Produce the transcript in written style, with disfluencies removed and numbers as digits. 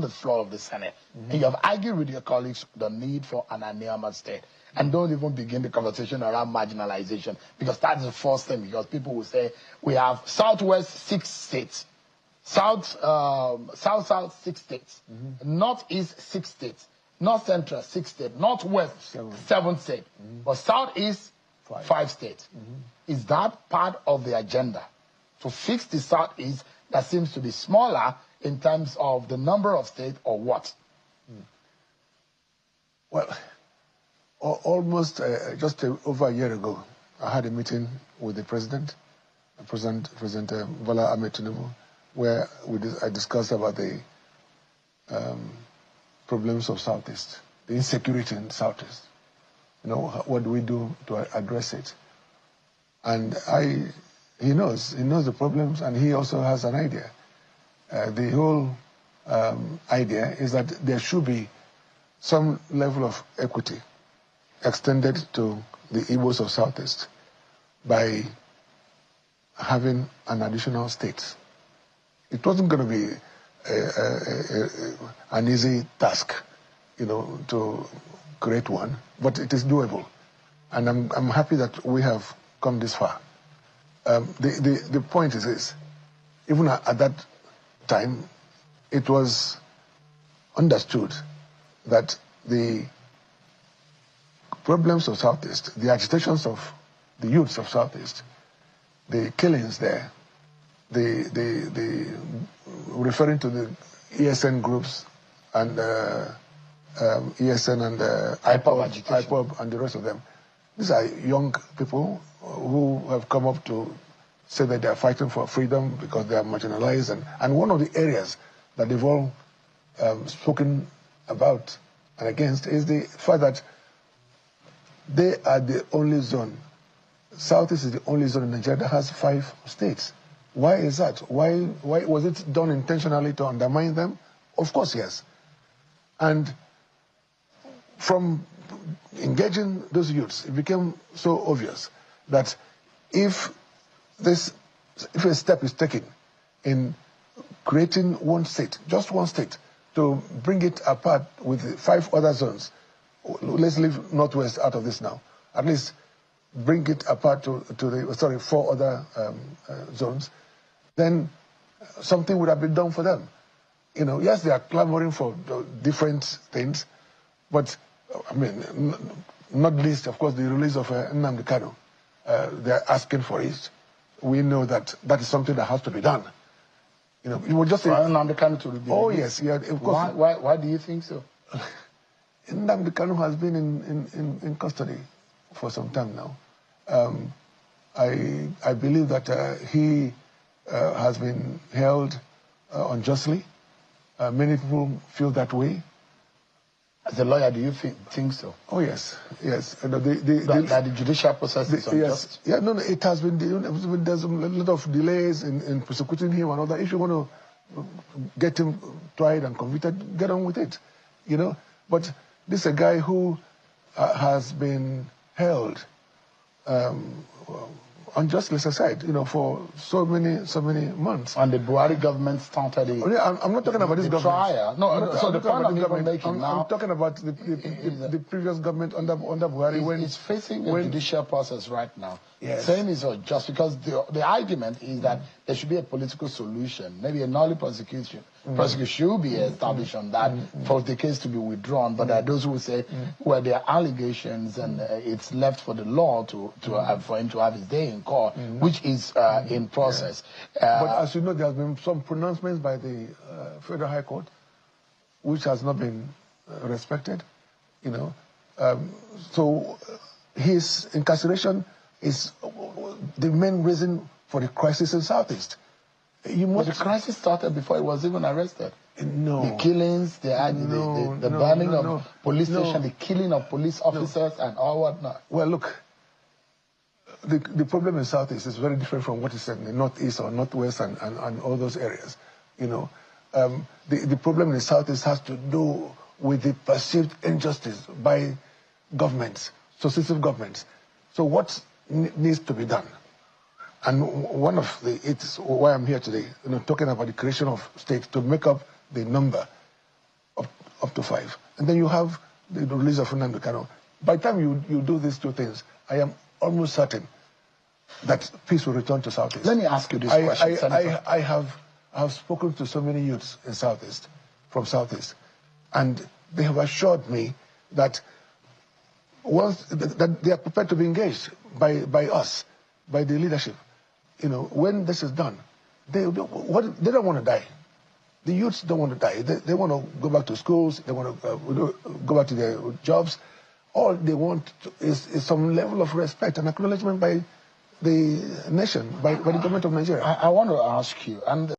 the floor of the Senate, and you have argued with your colleagues the need for an amalgamated state, and don't even begin the conversation around marginalization, because that's the first thing, because people will say, we have Southwest 6 states, South 6 states, Northeast 6 states, North Central 6 states, Northwest 7 states, but Southeast 5 states. Is that part of the agenda to fix the Southeast that seems to be smaller in terms of the number of states, or what? Well, almost just over a year ago, I had a meeting with the President Bola Ahmed Tinubu, where I discussed about the problems of Southeast, the insecurity in Southeast. You know, what do we do to address it? And he knows the problems, and he also has an idea. The whole idea is that there should be some level of equity extended to the Igbos of Southeast by having an additional state. It wasn't going to be an easy task, you know, to create one, but it is doable. And I'm happy that we have come this far. The point is this: even at that time, it was understood that the problems of Southeast, the agitations of the youths of Southeast, the killings there, the referring to the ESN groups and ESN and IPOB and the rest of them. These are young people who have come up to say that they are fighting for freedom because they are marginalized. And one of the areas that they've all spoken about and against is the fact that they are the only zone. Southeast is the only zone in Nigeria that has 5 states. Why is that? Why was it done intentionally to undermine them? Of course, yes. And from engaging those youths, it became so obvious that if a step is taken in creating one state, just one state, to bring it apart with 5 other zones, let's leave Northwest out of this now, at least bring it apart to the 4 other zones, then something would have been done for them. You know, yes, they are clamoring for different things, but I mean, not least, of course, the release of NED NWOKO. They're asking for it. We know that that is something that has to be done. You know, you would just say NED NWOKO to be oh yes, yeah, of course. Why do you think so? NED NWOKO has been in custody for some time now. I believe that he has been held unjustly. Many people feel that way. As a lawyer, do you think so? Oh yes, yes. That the judicial process is unjust? Yes, yeah, no, it has been. There's a lot of delays in prosecuting him and all that. If you want to get him tried and convicted, get on with it, you know. But this is a guy who has been held unjustly, as I said, you know, for so many months. And the Buhari government started it. I'm not talking about this government. Trial. No, so the point I'm even making now. I'm talking about the previous government under Buhari when it's facing a judicial process right now. Yes. Saying it's unjust because the argument is that there should be a political solution, maybe a null prosecution. Prosecution should be established on that for the case to be withdrawn. But there are those who say, well, there are allegations and it's left for the law for him to have his day in court, which is in process. But as you know, there has been some pronouncements by the Federal High Court, which has not been respected. You know, so his incarceration is the main reason for the crisis in Southeast. But the crisis started before he was even arrested. No. The killings, the burning of police station, the killing of police officers and all whatnot. Well, look, the problem in Southeast is very different from what is in the Northeast or Northwest and all those areas. You know, the problem in the Southeast has to do with the perceived injustice by governments, successive governments. So what needs to be done? And one of it's why I'm here today, you know, talking about the creation of states to make up the number up to 5. And then you have the release of Fernando Cano. By the time you do these two things, I am almost certain that peace will return to Southeast. Let me ask you this question, I have spoken to so many youths in Southeast, from Southeast, and they have assured me that that they are prepared to be engaged by us, by the leadership. You know, when this is done, they don't want to die. The youths don't want to die. They want to go back to schools. They want to go back to their jobs. All they want is some level of respect and acknowledgement by the nation, by the government of Nigeria. I want to ask you, and